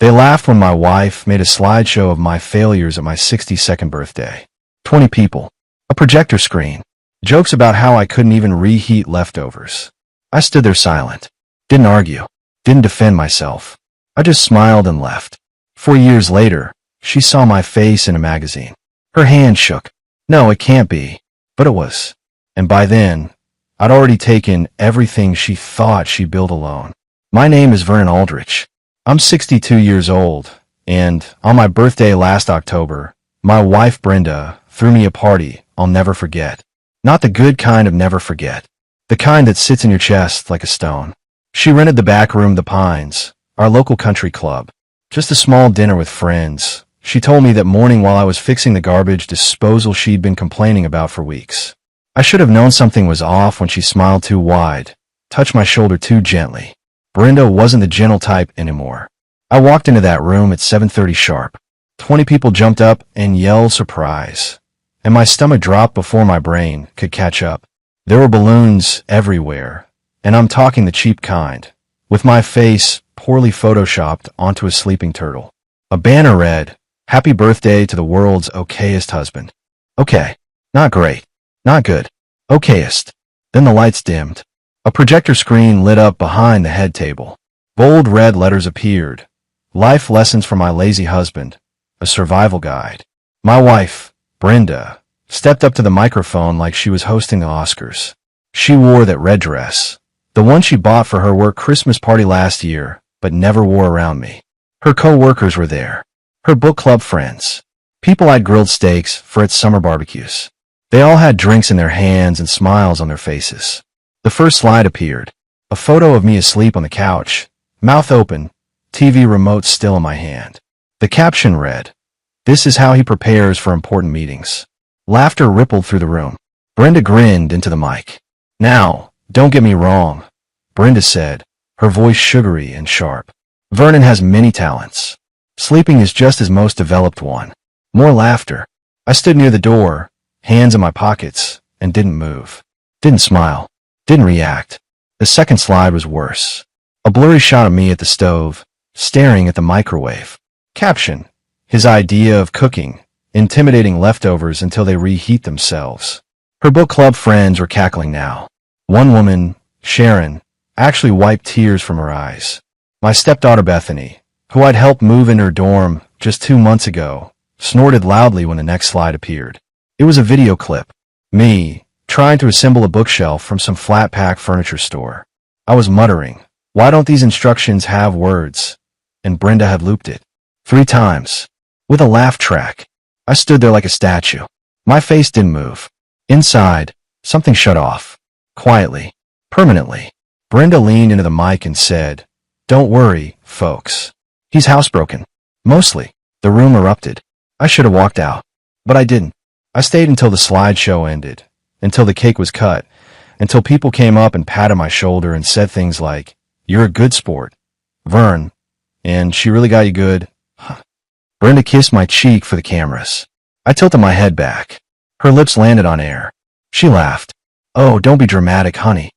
They laughed when my wife made a slideshow of my failures at my 62nd birthday. 20 people. A projector screen. Jokes about how I couldn't even reheat leftovers. I stood there silent. Didn't argue. Didn't defend myself. I just smiled and left. 4 years later, she saw my face in a magazine. Her hand shook. No, it can't be. But it was. And by then, I'd already taken everything she thought she built alone. My name is Vernon Aldrich. I'm 62 years old, and on my birthday last October, my wife Brenda threw me a party I'll never forget. Not the good kind of never forget. The kind that sits in your chest like a stone. She rented the back room of the Pines, our local country club. Just a small dinner with friends. She told me that morning while I was fixing the garbage disposal she'd been complaining about for weeks. I should have known something was off when she smiled too wide, touched my shoulder too gently. Brenda wasn't the gentle type anymore. I walked into that room at 7:30 sharp. 20 people jumped up and yelled surprise. And my stomach dropped before my brain could catch up. There were balloons everywhere, and I'm talking the cheap kind, with my face poorly photoshopped onto a sleeping turtle. A banner read, "Happy birthday to the world's okayest husband." Okay. Not great. Not good. Okayest. Then the lights dimmed. A projector screen lit up behind the head table. Bold red letters appeared. Life lessons for my lazy husband. A survival guide. My wife, Brenda, stepped up to the microphone like she was hosting the Oscars. She wore that red dress, the one she bought for her work Christmas party last year, but never wore around me. Her co-workers were there. Her book club friends. People I'd grilled steaks for at summer barbecues. They all had drinks in their hands and smiles on their faces. The first slide appeared. A photo of me asleep on the couch, mouth open, TV remote still in my hand. The caption read, "This is how he prepares for important meetings." Laughter rippled through the room. Brenda grinned into the mic. "Now, don't get me wrong," Brenda said, her voice sugary and sharp. "Vernon has many talents. Sleeping is just his most developed one." More laughter. I stood near the door, hands in my pockets, and didn't move. Didn't smile. Didn't react. The second slide was worse. A blurry shot of me at the stove, staring at the microwave. Caption, "His idea of cooking, intimidating leftovers until they reheat themselves." Her book club friends were cackling now. One woman, Sharon, actually wiped tears from her eyes. My stepdaughter Bethany, who I'd helped move into her dorm just 2 months ago, snorted loudly when the next slide appeared. It was a video clip. Me, trying to assemble a bookshelf from some flat-pack furniture store. I was muttering, "Why don't these instructions have words?" And Brenda had looped it 3 times. With a laugh track. I stood there like a statue. My face didn't move. Inside, something shut off. Quietly. Permanently. Brenda leaned into the mic and said, "Don't worry, folks. He's housebroken." Mostly. The room erupted. I should have walked out. But I didn't. I stayed until the slideshow ended. Until the cake was cut. Until people came up and patted my shoulder and said things like, "You're a good sport, Vern. And she really got you good." Brenda kissed my cheek for the cameras. I tilted my head back. Her lips landed on air. She laughed. "Oh, don't be dramatic, honey."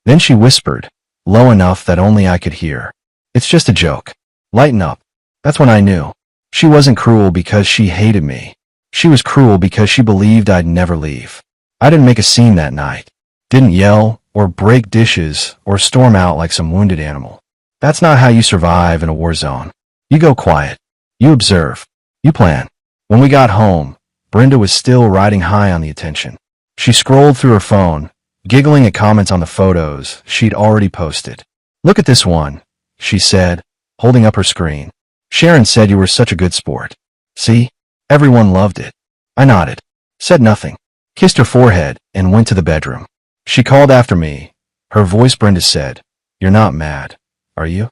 Then she whispered, low enough that only I could hear, "It's just a joke. Lighten up." That's when I knew. She wasn't cruel because she hated me. She was cruel because she believed I'd never leave. I didn't make a scene that night. Didn't yell, or break dishes, or storm out like some wounded animal. That's not how you survive in a war zone. You go quiet. You observe. You plan. When we got home, Brenda was still riding high on the attention. She scrolled through her phone, giggling at comments on the photos she'd already posted. "Look at this one," she said, holding up her screen. "Sharon said you were such a good sport. See? Everyone loved it." I nodded, said nothing, kissed her forehead, and went to the bedroom. She called after me. Her voice, Brenda said, "You're not mad, are you?"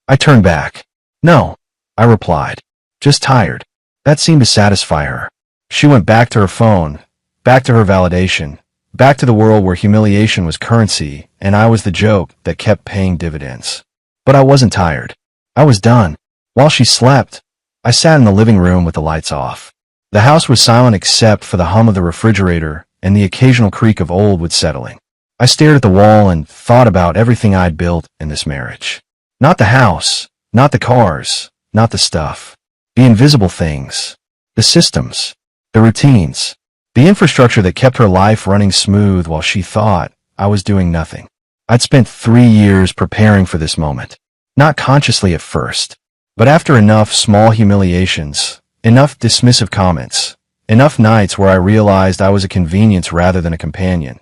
I turned back. "No," I replied. "Just tired." That seemed to satisfy her. She went back to her phone, back to her validation, back to the world where humiliation was currency and I was the joke that kept paying dividends. But I wasn't tired. I was done. While she slept, I sat in the living room with the lights off. The house was silent except for the hum of the refrigerator and the occasional creak of old wood settling. I stared at the wall and thought about everything I'd built in this marriage. Not the house, not the cars, not the stuff. The invisible things. The systems. The routines. The infrastructure that kept her life running smooth while she thought I was doing nothing. I'd spent 3 years preparing for this moment. Not consciously at first, but after enough small humiliations, enough dismissive comments, enough nights where I realized I was a convenience rather than a companion,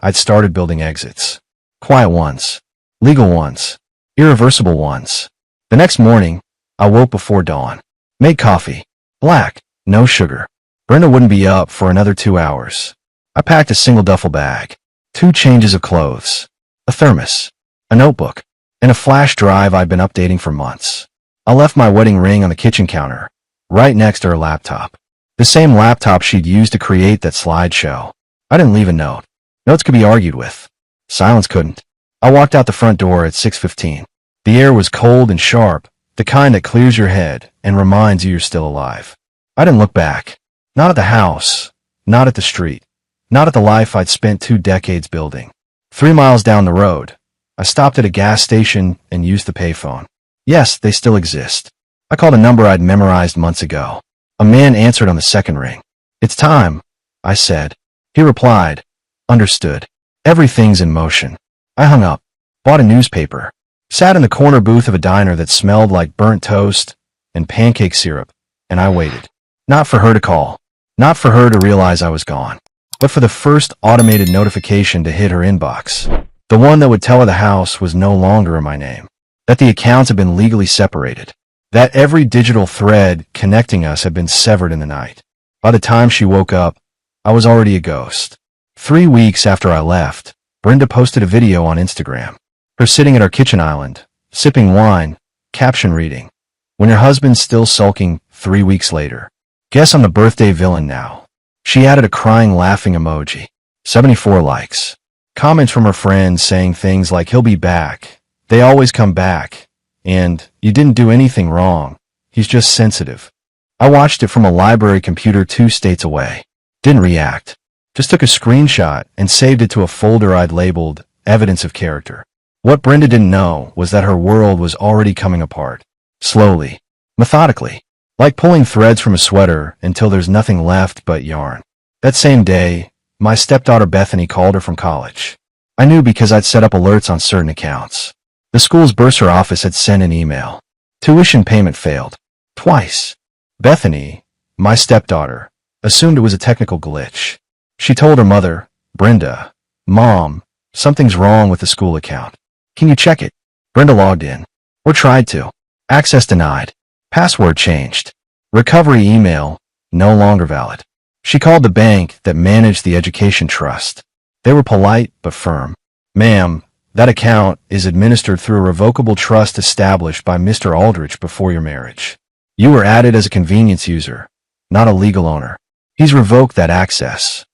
I'd started building exits. Quiet ones. Legal ones. Irreversible ones. The next morning, I woke before dawn. Made coffee. Black. No sugar. Brenda wouldn't be up for another 2 hours. I packed a single duffel bag. 2 changes of clothes. A thermos. A notebook. And a flash drive I'd been updating for months. I left my wedding ring on the kitchen counter, right next to her laptop. The same laptop she'd used to create that slideshow. I didn't leave a note. Notes could be argued with. Silence couldn't. I walked out the front door at 6:15. The air was cold and sharp, the kind that clears your head and reminds you you're still alive. I didn't look back. Not at the house, not at the street, not at the life I'd spent 2 decades building. 3 miles down the road, I stopped at a gas station and used the payphone. Yes, they still exist. I called a number I'd memorized months ago. A man answered on the second ring. "It's time," I said. He replied, "Understood. Everything's in motion." I hung up, bought a newspaper, sat in the corner booth of a diner that smelled like burnt toast and pancake syrup, and I waited. Not for her to call, not for her to realize I was gone, but for the first automated notification to hit her inbox. The one that would tell her the house was no longer in my name, that the accounts had been legally separated, that every digital thread connecting us had been severed in the night. By the time she woke up, I was already a ghost. 3 weeks after I left, Brenda posted a video on Instagram. Her sitting at our kitchen island, sipping wine, caption reading, "When your husband's still sulking 3 weeks later. Guess I'm the birthday villain now." She added a crying laughing emoji. 74 likes. Comments from her friends saying things like, "He'll be back. They always come back." And, "You didn't do anything wrong. He's just sensitive." I watched it from a library computer 2 states away. Didn't react. Just took a screenshot and saved it to a folder I'd labeled Evidence of Character. What Brenda didn't know was that her world was already coming apart. Slowly. Methodically. Like pulling threads from a sweater until there's nothing left but yarn. That same day, my stepdaughter Bethany called her from college. I knew because I'd set up alerts on certain accounts. The school's bursar office had sent an email. Tuition payment failed. Twice. Bethany, my stepdaughter, assumed it was a technical glitch. She told her mother, Brenda, "Mom, something's wrong with the school account. Can you check it?" Brenda logged in. Or tried to. Access denied. Password changed. Recovery email, no longer valid. She called the bank that managed the education trust. They were polite but firm. "Ma'am, that account is administered through a revocable trust established by Mr. Aldrich before your marriage. You were added as a convenience user, not a legal owner. He's revoked that access."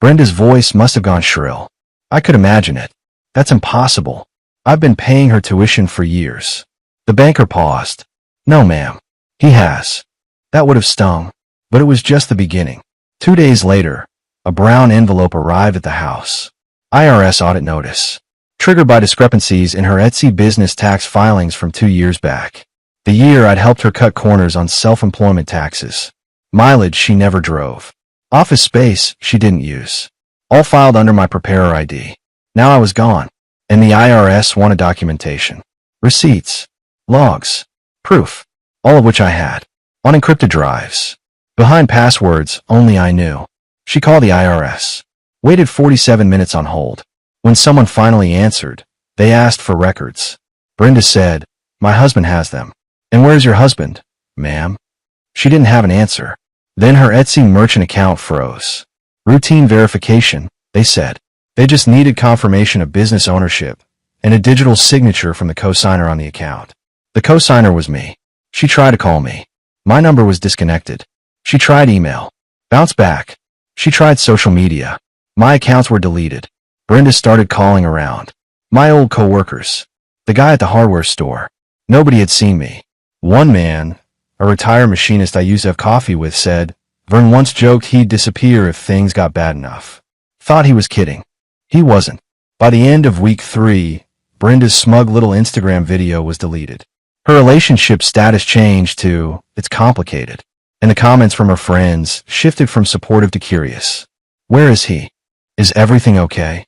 Brenda's voice must have gone shrill. I could imagine it. "That's impossible. I've been paying her tuition for years." The banker paused. "No, ma'am. He has." That would have stung, but it was just the beginning. 2 days later, a brown envelope arrived at the house. IRS audit notice. Triggered by discrepancies in her Etsy business tax filings from 2 years back. The year I'd helped her cut corners on self-employment taxes. Mileage she never drove. Office space she didn't use. All filed under my preparer ID. Now I was gone, and the IRS wanted documentation. Receipts. Logs. Proof. All of which I had. On encrypted drives. Behind passwords only I knew. She called the IRS. Waited 47 minutes on hold. When someone finally answered, they asked for records. Brenda said, "My husband has them." "And where's your husband, ma'am?" She didn't have an answer. Then her Etsy merchant account froze. Routine verification, they said. They just needed confirmation of business ownership and a digital signature from the cosigner on the account. The cosigner was me. She tried to call me. My number was disconnected. She tried email. Bounced back. She tried social media. My accounts were deleted. Brenda started calling around. My old coworkers. The guy at the hardware store. Nobody had seen me. One man, a retired machinist I used to have coffee with, said, "Vern once joked he'd disappear if things got bad enough." Thought he was kidding. He wasn't. By the end of week 3, Brenda's smug little Instagram video was deleted. Her relationship status changed to, "It's complicated." And the comments from her friends shifted from supportive to curious. "Where is he? Is everything okay?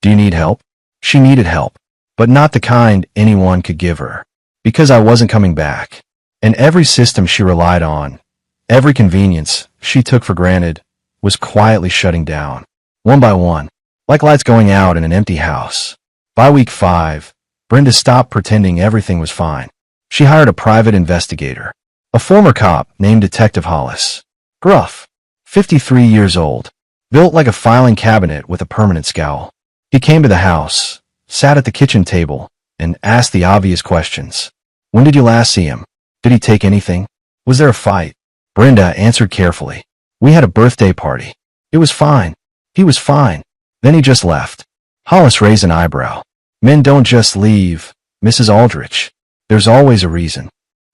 Do you need help?" She needed help, but not the kind anyone could give her. Because I wasn't coming back. And every system she relied on, every convenience she took for granted, was quietly shutting down. One by one, like lights going out in an empty house. By week 5, Brenda stopped pretending everything was fine. She hired a private investigator, a former cop named Detective Hollis. Gruff, 53 years old, built like a filing cabinet with a permanent scowl. He came to the house, sat at the kitchen table, and asked the obvious questions. When did you last see him? Did he take anything? Was there a fight? Brenda answered carefully. We had a birthday party. It was fine. He was fine. Then he just left. Hollis raised an eyebrow. Men don't just leave, Mrs. Aldrich. There's always a reason.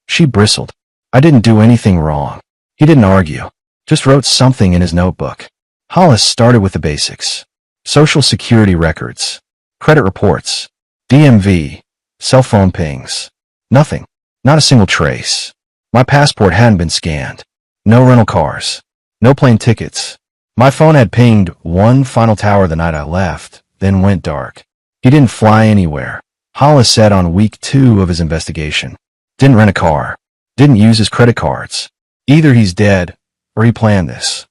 She bristled. I didn't do anything wrong. He didn't argue. Just wrote something in his notebook. Hollis started with the basics. Social Security records. Credit reports. DMV. Cell phone pings. Nothing. Not a single trace. My passport hadn't been scanned. No rental cars. No plane tickets. My phone had pinged one final tower the night I left, then went dark. He didn't fly anywhere, Hollis said on week 2 of his investigation. Didn't rent a car. Didn't use his credit cards. Either he's dead, or he planned this.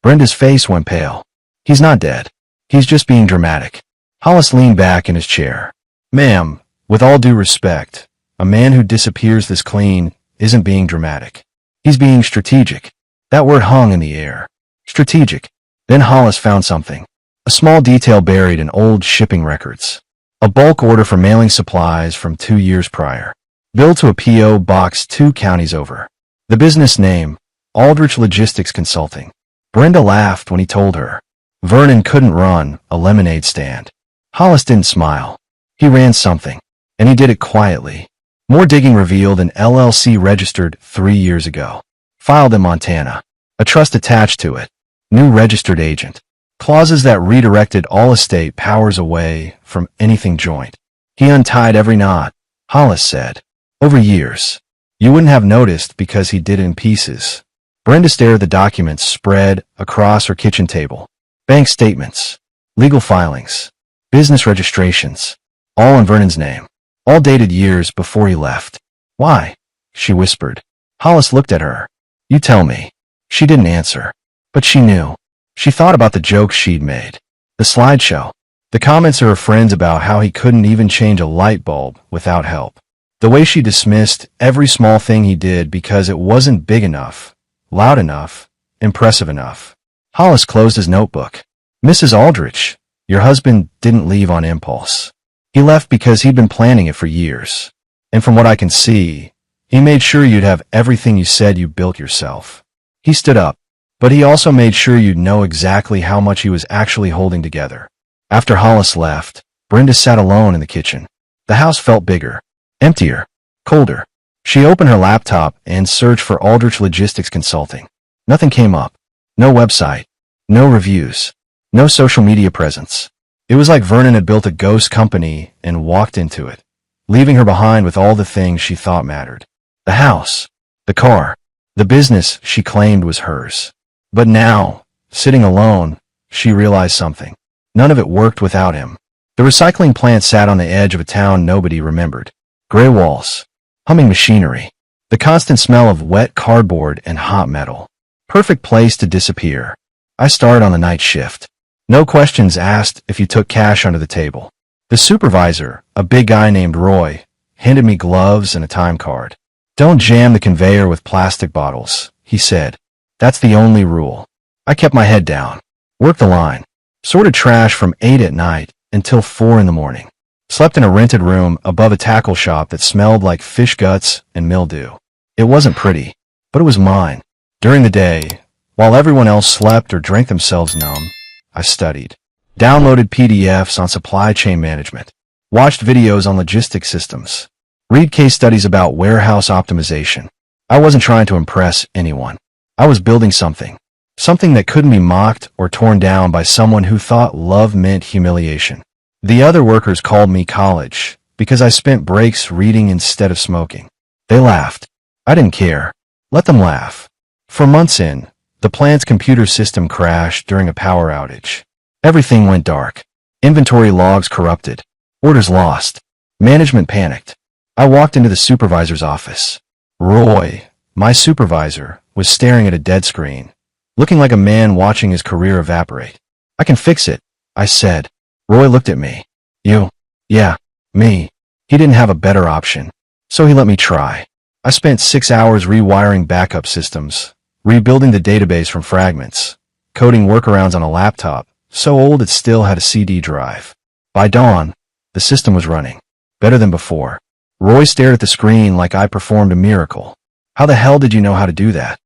Brenda's face went pale. He's not dead. He's just being dramatic. Hollis leaned back in his chair. Ma'am, with all due respect, a man who disappears this clean isn't being dramatic. He's being strategic. That word hung in the air. Strategic. Then Hollis found something. A small detail buried in old shipping records. A bulk order for mailing supplies from 2 years prior. Billed to a P.O. box 2 counties over. The business name, Aldrich Logistics Consulting. Brenda laughed when he told her. Vernon couldn't run a lemonade stand. Hollis didn't smile. He ran something, and he did it quietly. More digging revealed an LLC registered 3 years ago. Filed in Montana. A trust attached to it. New registered agent. Clauses that redirected all estate powers away from anything joint. He untied every knot, Hollis said. Over years. You wouldn't have noticed because he did it in pieces. Brenda stared at the documents spread across her kitchen table. Bank statements. Legal filings. Business registrations. All in Vernon's name. All dated years before he left. Why? She whispered. Hollis looked at her. You tell me. She didn't answer. But she knew. She thought about the jokes she'd made. The slideshow. The comments of her friends about how he couldn't even change a light bulb without help. The way she dismissed every small thing he did because it wasn't big enough, loud enough, impressive enough. Hollis closed his notebook. Mrs. Aldrich, your husband didn't leave on impulse. He left because he'd been planning it for years. And from what I can see, he made sure you'd have everything you said you built yourself. He stood up, but he also made sure you'd know exactly how much he was actually holding together. After Hollis left, Brenda sat alone in the kitchen. The house felt bigger, emptier, colder. She opened her laptop and searched for Aldrich Logistics Consulting. Nothing came up. No website. No reviews. No social media presence. It was like Vernon had built a ghost company and walked into it, leaving her behind with all the things she thought mattered. The house. The car. The business she claimed was hers. But now, sitting alone, she realized something. None of it worked without him. The recycling plant sat on the edge of a town nobody remembered. Gray walls. Humming machinery. The constant smell of wet cardboard and hot metal. Perfect place to disappear. I started on the night shift. No questions asked if you took cash under the table. The supervisor, a big guy named Roy, handed me gloves and a time card. Don't jam the conveyor with plastic bottles, he said. That's the only rule. I kept my head down. Worked the line. Sorted trash from 8 at night until 4 in the morning. Slept in a rented room above a tackle shop that smelled like fish guts and mildew. It wasn't pretty, but it was mine. During the day, while everyone else slept or drank themselves numb, I studied. Downloaded PDFs on supply chain management. Watched videos on logistics systems. Read case studies about warehouse optimization. I wasn't trying to impress anyone. I was building something. Something that couldn't be mocked or torn down by someone who thought love meant humiliation. The other workers called me college because I spent breaks reading instead of smoking. They laughed. I didn't care. Let them laugh. For months in, the plant's computer system crashed during a power outage. Everything went dark. Inventory logs corrupted. Orders lost. Management panicked. I walked into the supervisor's office. Roy, my supervisor, was staring at a dead screen, looking like a man watching his career evaporate. I can fix it, I said. Roy looked at me. You? Yeah, me. He didn't have a better option, so he let me try. I spent 6 hours rewiring backup systems, rebuilding the database from fragments, coding workarounds on a laptop, so old it still had a CD drive. By dawn, the system was running, better than before. Roy stared at the screen like I performed a miracle. How the hell did you know how to do that?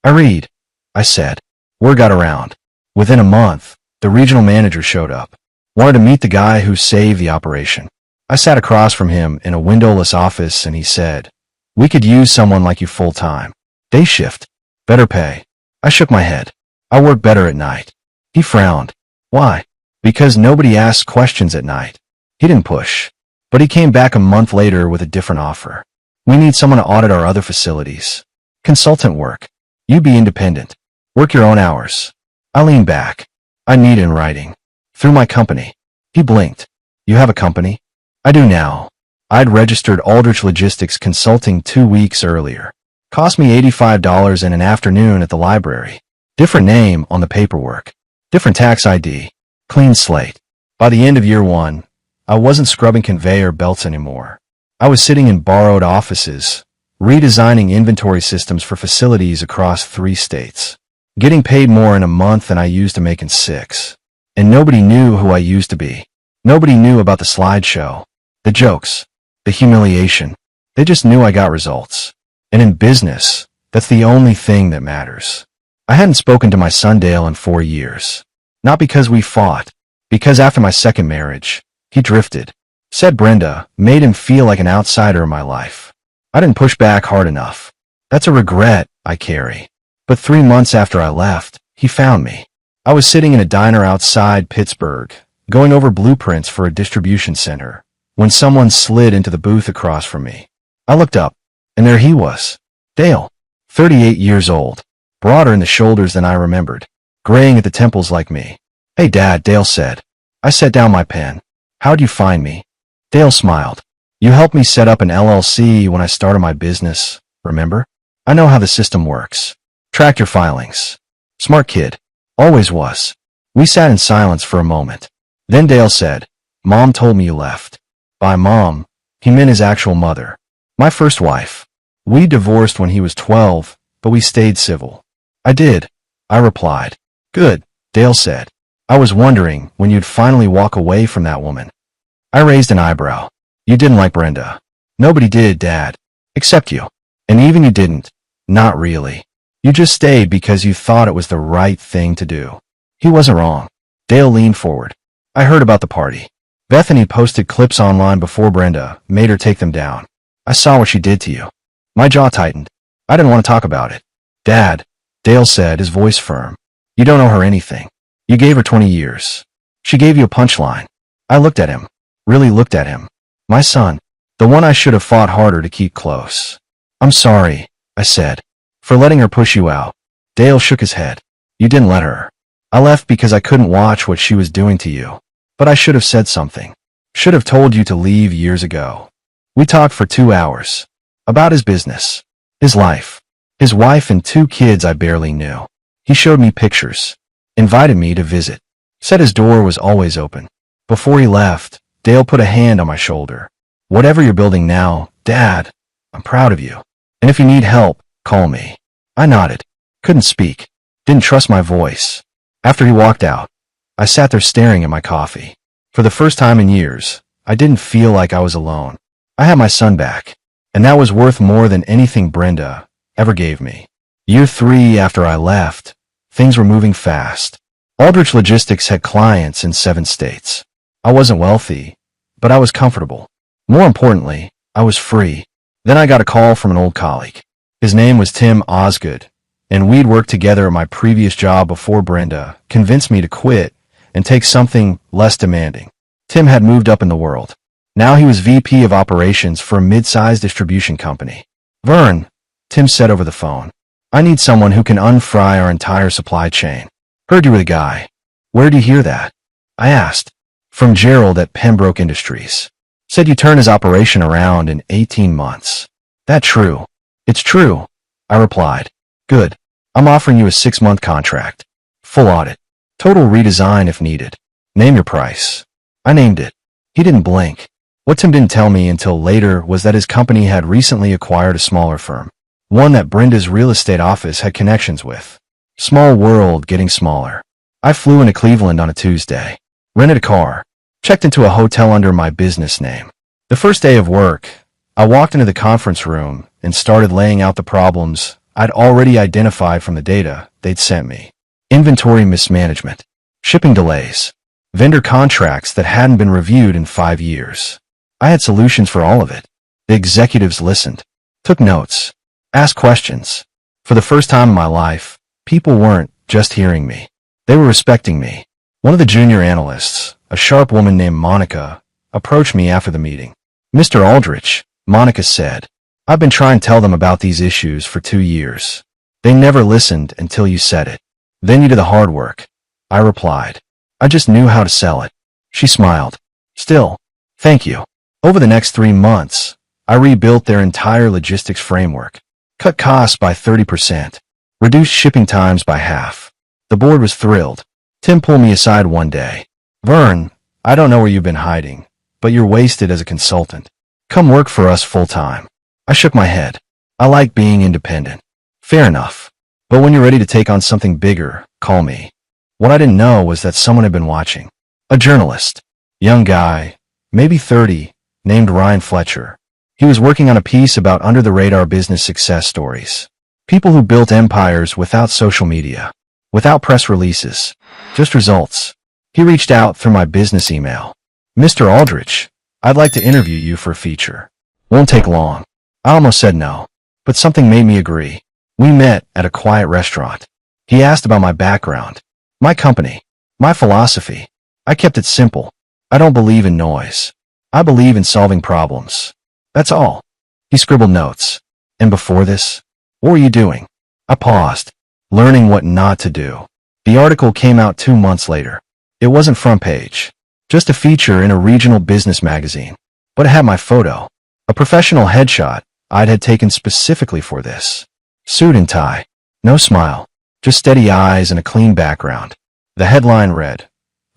I said. Word got around. Within a month, the regional manager showed up. Wanted to meet the guy who saved the operation. I sat across from him in a windowless office and he said, "We could use someone like you full-time. Day shift. Better pay." I shook my head. I work better at night. He frowned. Why? Because nobody asks questions at night. He didn't push. But he came back a month later with a different offer. We need someone to audit our other facilities. Consultant work. You be independent. Work your own hours. I leaned back. I need in writing. Through my company. He blinked. You have a company? I do now. I'd registered Aldrich Logistics Consulting 2 weeks earlier. Cost me $85 in an afternoon at the library. Different name on the paperwork. Different tax ID. Clean slate. By the end of year 1, I wasn't scrubbing conveyor belts anymore. I was sitting in borrowed offices, redesigning inventory systems for facilities across 3 states. Getting paid more in a month than I used to make in 6. And nobody knew who I used to be. Nobody knew about the slideshow, the jokes, the humiliation. They just knew I got results. And in business, that's the only thing that matters. I hadn't spoken to my son Dale in 4 years. Not because we fought, because after my second marriage, he drifted. Said Brenda made him feel like an outsider in my life. I didn't push back hard enough. That's a regret I carry. But 3 months after I left, he found me. I was sitting in a diner outside Pittsburgh, going over blueprints for a distribution center, when someone slid into the booth across from me. I looked up, and there he was. Dale, 38 years old, broader in the shoulders than I remembered, graying at the temples like me. Hey Dad, Dale said. I set down my pen. How'd you find me? Dale smiled. You helped me set up an LLC when I started my business, remember? I know how the system works. Track your filings. Smart kid. Always was. We sat in silence for a moment. Then Dale said, Mom told me you left. By mom, he meant his actual mother. My first wife. We divorced when he was 12, but we stayed civil. I did, I replied. Good, Dale said. I was wondering when you'd finally walk away from that woman. I raised an eyebrow. You didn't like Brenda. Nobody did, Dad. Except you. And even you didn't. Not really. You just stayed because you thought it was the right thing to do. He wasn't wrong. Dale leaned forward. I heard about the party. Bethany posted clips online before Brenda made her take them down. I saw what she did to you. My jaw tightened. I didn't want to talk about it. Dad, Dale said, his voice firm. You don't owe her anything. You gave her 20 years. She gave you a punchline. I looked at him. Really looked at him. My son. The one I should have fought harder to keep close. I'm sorry, I said, for letting her push you out. Dale shook his head. You didn't let her. I left because I couldn't watch what she was doing to you. But I should have said something. Should have told you to leave years ago. We talked for 2 hours. About his business. His life. His wife and 2 kids I barely knew. He showed me pictures. Invited me to visit. Said his door was always open. Before he left, Dale put a hand on my shoulder. Whatever you're building now, Dad, I'm proud of you. And if you need help, call me. I nodded. Couldn't speak. Didn't trust my voice. After he walked out, I sat there staring at my coffee. For the first time in years, I didn't feel like I was alone. I had my son back. And that was worth more than anything Brenda ever gave me. Year 3 after I left, things were moving fast. Aldrich Logistics had clients in 7 states. I wasn't wealthy, but I was comfortable. More importantly, I was free. Then I got a call from an old colleague. His name was Tim Osgood, and we'd worked together at my previous job before Brenda convinced me to quit and take something less demanding. Tim had moved up in the world. Now he was VP of operations for a mid-sized distribution company. Vern, Tim said over the phone. I need someone who can unfry our entire supply chain. Heard you were the guy. Where'd you hear that? I asked. From Gerald at Pembroke Industries. Said you turned his operation around in 18 months. That true? It's true, I replied. Good. I'm offering you a 6-month contract. Full audit. Total redesign if needed. Name your price. I named it. He didn't blink. What Tim didn't tell me until later was that his company had recently acquired a smaller firm. One that Brenda's real estate office had connections with. Small world getting smaller. I flew into Cleveland on a Tuesday. Rented a car. Checked into a hotel under my business name. The first day of work, I walked into the conference room and started laying out the problems I'd already identified from the data they'd sent me. Inventory mismanagement. Shipping delays. Vendor contracts that hadn't been reviewed in 5 years. I had solutions for all of it. The executives listened. Took notes. Asked questions. For the first time in my life, people weren't just hearing me. They were respecting me. One of the junior analysts, a sharp woman named Monica, approached me after the meeting. Mr. Aldrich, Monica said, I've been trying to tell them about these issues for 2 years. They never listened until you said it. Then you did the hard work. I replied. I just knew how to sell it. She smiled. Still, thank you. Over the next 3 months, I rebuilt their entire logistics framework. Cut costs by 30%. Reduced shipping times by half. The board was thrilled. Tim pulled me aside one day. Vern, I don't know where you've been hiding, but you're wasted as a consultant. Come work for us full-time. I shook my head. I like being independent. Fair enough. But when you're ready to take on something bigger, call me. What I didn't know was that someone had been watching. A journalist. Young guy, maybe 30, named Ryan Fletcher. He was working on a piece about under-the-radar business success stories. People who built empires without social media. Without press releases. Just results. He reached out through my business email. Mr. Aldrich, I'd like to interview you for a feature. Won't take long. I almost said no, but something made me agree. We met at a quiet restaurant. He asked about my background, my company, my philosophy. I kept it simple. I don't believe in noise. I believe in solving problems. That's all. He scribbled notes. And before this, what were you doing? I paused, learning what not to do. The article came out 2 months later. It wasn't front page, just a feature in a regional business magazine. But it had my photo, a professional headshot I'd had taken specifically for this. Suit and tie. No smile. Just steady eyes and a clean background. The headline read,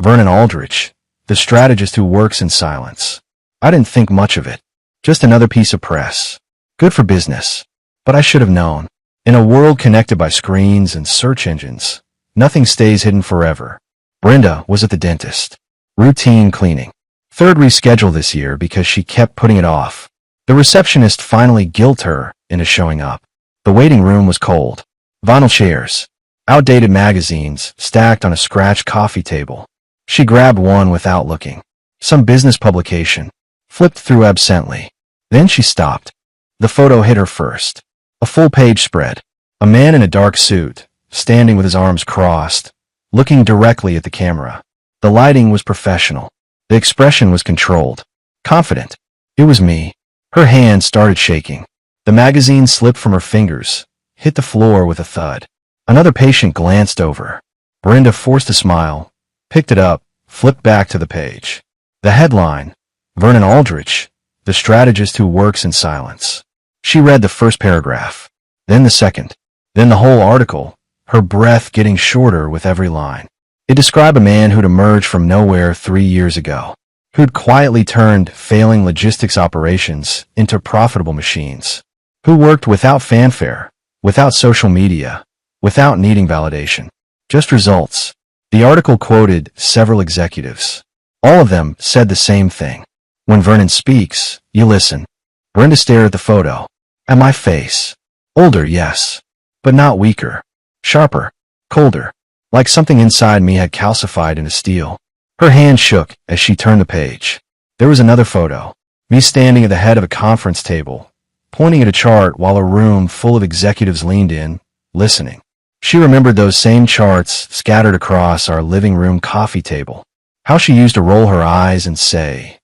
Vernon Aldrich, the strategist who works in silence. I didn't think much of it. Just another piece of press. Good for business. But I should have known. In a world connected by screens and search engines, nothing stays hidden forever. Brenda was at the dentist. Routine cleaning. 3rd reschedule this year because she kept putting it off. The receptionist finally guilted her into showing up. The waiting room was cold. Vinyl chairs. Outdated magazines stacked on a scratched coffee table. She grabbed one without looking. Some business publication. Flipped through absently. Then she stopped. The photo hit her first. A full-page spread. A man in a dark suit, standing with his arms crossed, looking directly at the camera. The lighting was professional. The expression was controlled. Confident. It was me. Her hand started shaking. The magazine slipped from her fingers, hit the floor with a thud. Another patient glanced over. Brenda forced a smile, picked it up, flipped back to the page. The headline, Vernon Aldrich, the strategist who works in silence. She read the first paragraph, then the second, then the whole article, her breath getting shorter with every line. It described a man who'd emerged from nowhere 3 years ago, who'd quietly turned failing logistics operations into profitable machines, who worked without fanfare, without social media, without needing validation. Just results. The article quoted several executives. All of them said the same thing. When Vernon speaks, you listen. Brenda stared at the photo. At my face. Older, yes. But not weaker. Sharper. Colder. Like something inside me had calcified into steel. Her hand shook as she turned the page. There was another photo. Me standing at the head of a conference table, pointing at a chart while a room full of executives leaned in, listening. She remembered those same charts scattered across our living room coffee table. How she used to roll her eyes and say,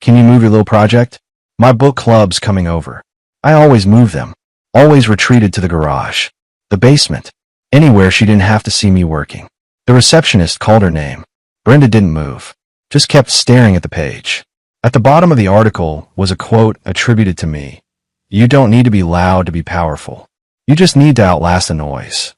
"Can you move your little project? My book club's coming over." I always move them. always retreated to the garage, the basement, anywhere she didn't have to see me working. The receptionist called her name. Brenda didn't move, just kept staring at the page. At the bottom of the article was a quote attributed to me. "You don't need to be loud to be powerful. You just need to outlast the noise."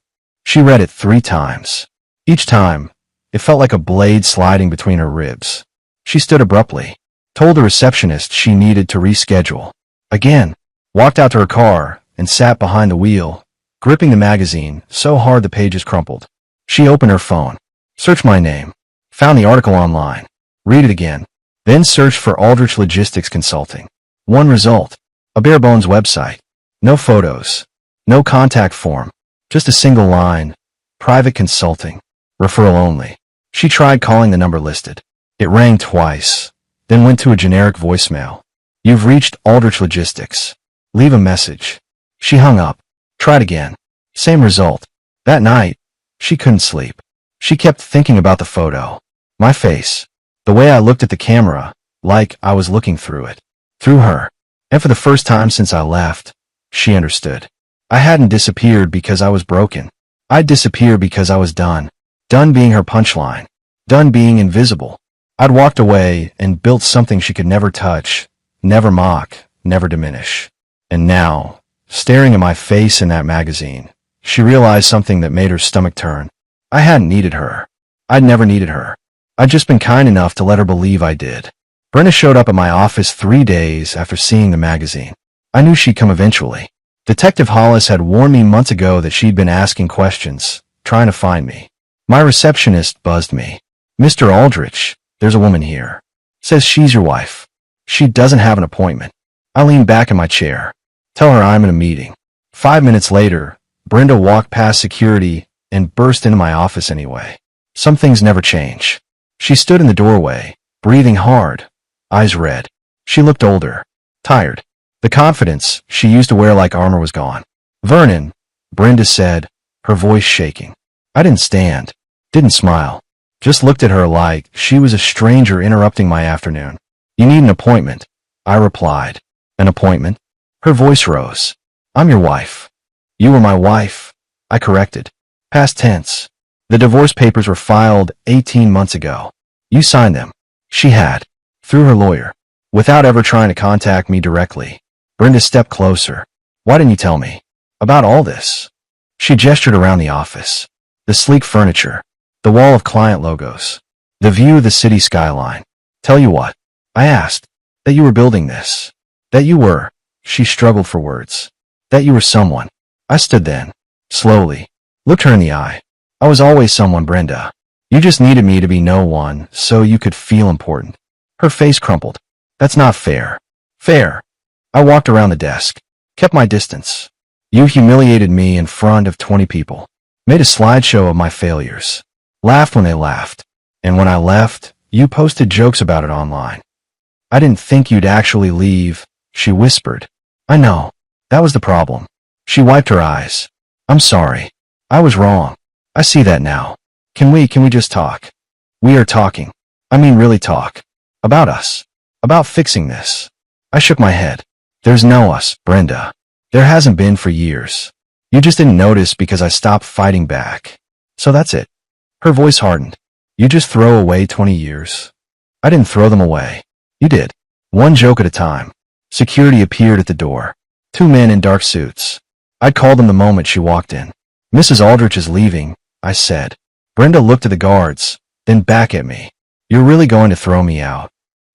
She read it 3 times. Each time, it felt like a blade sliding between her ribs. She stood abruptly, told the receptionist she needed to reschedule. Again, walked out to her car, and sat behind the wheel, gripping the magazine so hard the pages crumpled. She opened her phone, searched my name, found the article online, read it again, then searched for Aldrich Logistics Consulting. One result, a bare-bones website. No photos, no contact form, just a single line, private consulting, referral only. She tried calling the number listed. It rang twice, then went to a generic voicemail. "You've reached Aldrich Logistics. Leave a message." She hung up. Tried again. Same result. That night, she couldn't sleep. She kept thinking about the photo. My face. The way I looked at the camera, like I was looking through it. Through her. And for the first time since I left, she understood. I hadn't disappeared because I was broken. I'd disappeared because I was done. Done being her punchline. Done being invisible. I'd walked away and built something she could never touch, never mock, never diminish. And now, staring at my face in that magazine, she realized something that made her stomach turn. I hadn't needed her. I'd never needed her. I'd just been kind enough to let her believe I did. Brenda showed up at my office 3 days after seeing the magazine. I knew she'd come eventually. Detective Hollis had warned me months ago that she'd been asking questions, trying to find me. My receptionist buzzed me. "Mr. Aldrich, there's a woman here. Says she's your wife. She doesn't have an appointment." I leaned back in my chair. "Tell her I'm in a meeting." 5 minutes later, Brenda walked past security and burst into my office anyway. Some things never change. She stood in the doorway, breathing hard, eyes red. She looked older, tired. The confidence she used to wear like armor was gone. "Vernon," Brenda said, her voice shaking. I didn't stand, didn't smile, just looked at her like she was a stranger interrupting my afternoon. "You need an appointment," I replied. "An appointment?" Her voice rose. "I'm your wife." "You were my wife," I corrected. Past tense. "The divorce papers were filed 18 months ago. You signed them." She had. Through her lawyer. Without ever trying to contact me directly. Brenda stepped closer. "Why didn't you tell me about all this?" She gestured around the office. The sleek furniture. The wall of client logos. The view of the city skyline. "Tell you what?" I asked. "That you were building this. That you were." She struggled for words. "That you were someone." I stood then. Slowly. Looked her in the eye. "I was always someone, Brenda. You just needed me to be no one so you could feel important." Her face crumpled. "That's not fair." "Fair." I walked around the desk. Kept my distance. "You humiliated me in front of 20 people. Made a slideshow of my failures. Laughed when they laughed. And when I left, you posted jokes about it online. I didn't think you'd actually leave," she whispered. "I know. That was the problem." She wiped her eyes. "I'm sorry. I was wrong. I see that now. Can we just talk?" "We are talking. I mean really talk. About us. About fixing this." I shook my head. "There's no us, Brenda. There hasn't been for years. You just didn't notice because I stopped fighting back. So that's it." Her voice hardened. "You just throw away 20 years?" "I didn't throw them away. You did. One joke at a time." Security appeared at the door. 2 men in dark suits. I'd called them the moment she walked in. "Mrs. Aldrich is leaving," I said. Brenda looked at the guards, then back at me. "You're really going to throw me out?"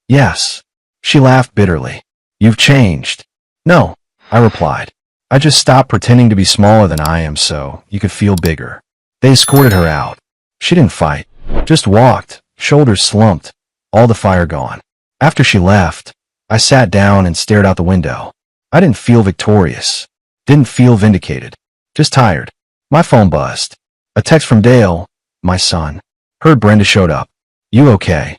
"Yes." She laughed bitterly. "You've changed." "No," I replied. "I just stopped pretending to be smaller than I am so you could feel bigger." They escorted her out. She didn't fight. Just walked, shoulders slumped, all the fire gone. After she left, I sat down and stared out the window. I didn't feel victorious. Didn't feel vindicated. Just tired. My phone buzzed. A text from Dale, my son. Heard Brenda showed up. "You okay?"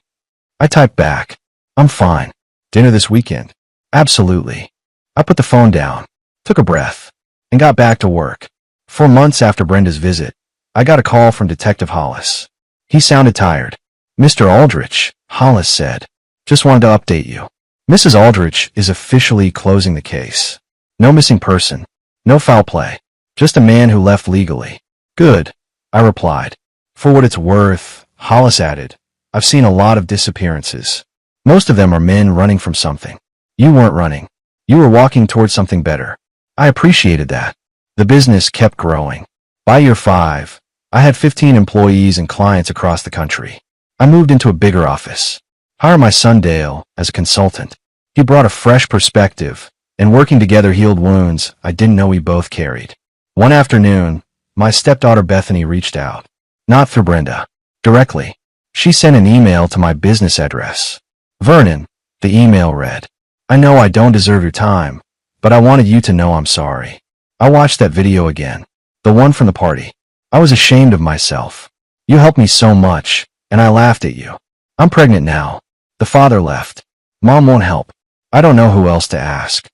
I typed back. "I'm fine. Dinner this weekend?" "Absolutely." I put the phone down, took a breath, and got back to work. 4 months after Brenda's visit, I got a call from Detective Hollis. He sounded tired. "Mr. Aldrich," Hollis said. "Just wanted to update you. Mrs. Aldrich is officially closing the case. No missing person. No foul play. Just a man who left legally. Good, I replied. For what it's worth, Hollis added, I've seen a lot of disappearances. Most of them are men running from something. You weren't running. You were walking towards something better. I appreciated that. The business kept growing. By year 5, I had 15 employees and clients across the country. I moved into a bigger office. Hired my son Dale as a consultant. He brought a fresh perspective, and working together healed wounds I didn't know we both carried. One afternoon, my stepdaughter Bethany reached out. Not through Brenda. Directly. She sent an email to my business address. Vernon, the email read, I know I don't deserve your time, but I wanted you to know I'm sorry. I watched that video again. The one from the party. I was ashamed of myself. You helped me so much, and I laughed at you. I'm pregnant now. The father left. Mom won't help. I don't know who else to ask.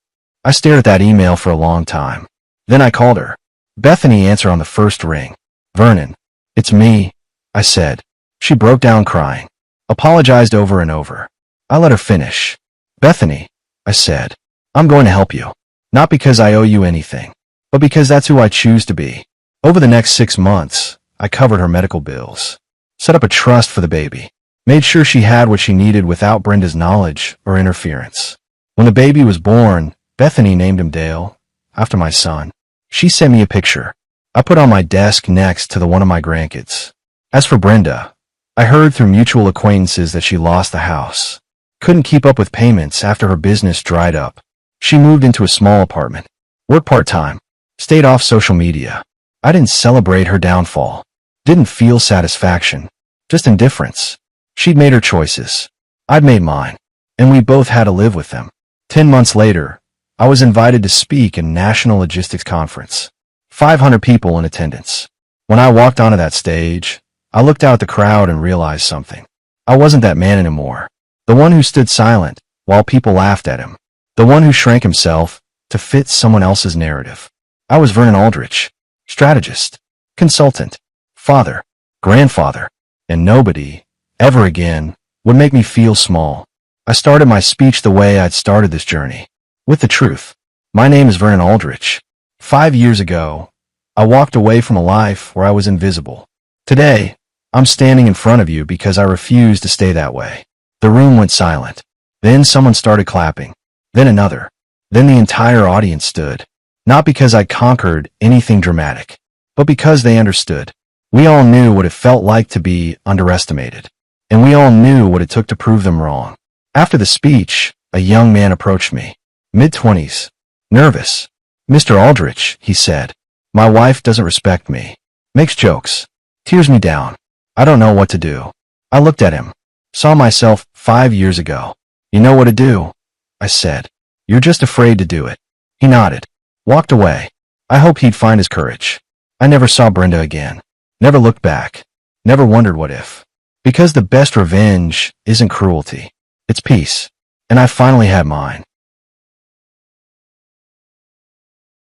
I stared at that email for a long time. Then I called her. Bethany answered on the first ring. Vernon. It's me, I said. She broke down crying. Apologized over and over. I let her finish. Bethany, I said. I'm going to help you. Not because I owe you anything, but because that's who I choose to be. Over the next 6 months, I covered her medical bills. Set up a trust for the baby. Made sure she had what she needed without Brenda's knowledge or interference. When the baby was born, Bethany named him Dale, after my son. She sent me a picture. I put on my desk next to the one of my grandkids. As for Brenda, I heard through mutual acquaintances that she lost the house. Couldn't keep up with payments after her business dried up. She moved into a small apartment. Worked part-time. Stayed off social media. I didn't celebrate her downfall. Didn't feel satisfaction. Just indifference. She'd made her choices. I'd made mine. And we both had to live with them. 10 months later, I was invited to speak at a national logistics conference. 500 people in attendance. When I walked onto that stage, I looked out at the crowd and realized something. I wasn't that man anymore. The one who stood silent while people laughed at him. The one who shrank himself to fit someone else's narrative. I was Vernon Aldrich, strategist, consultant, father, grandfather, and nobody, ever again, would make me feel small. I started my speech the way I'd started this journey, with the truth. My name is Vernon Aldrich. 5 years ago, I walked away from a life where I was invisible. Today, I'm standing in front of you because I refused to stay that way. The room went silent. Then someone started clapping. Then another. Then the entire audience stood. Not because I conquered anything dramatic, but because they understood. We all knew what it felt like to be underestimated. And we all knew what it took to prove them wrong. After the speech, a young man approached me. Mid-20s. Nervous. Mr. Aldrich, he said. My wife doesn't respect me. Makes jokes. Tears me down. I don't know what to do. I looked at him. Saw myself 5 years ago. You know what to do, I said. You're just afraid to do it. He nodded. Walked away. I hoped he'd find his courage. I never saw Brenda again. Never looked back. Never wondered what if. Because the best revenge isn't cruelty. It's peace. And I finally had mine.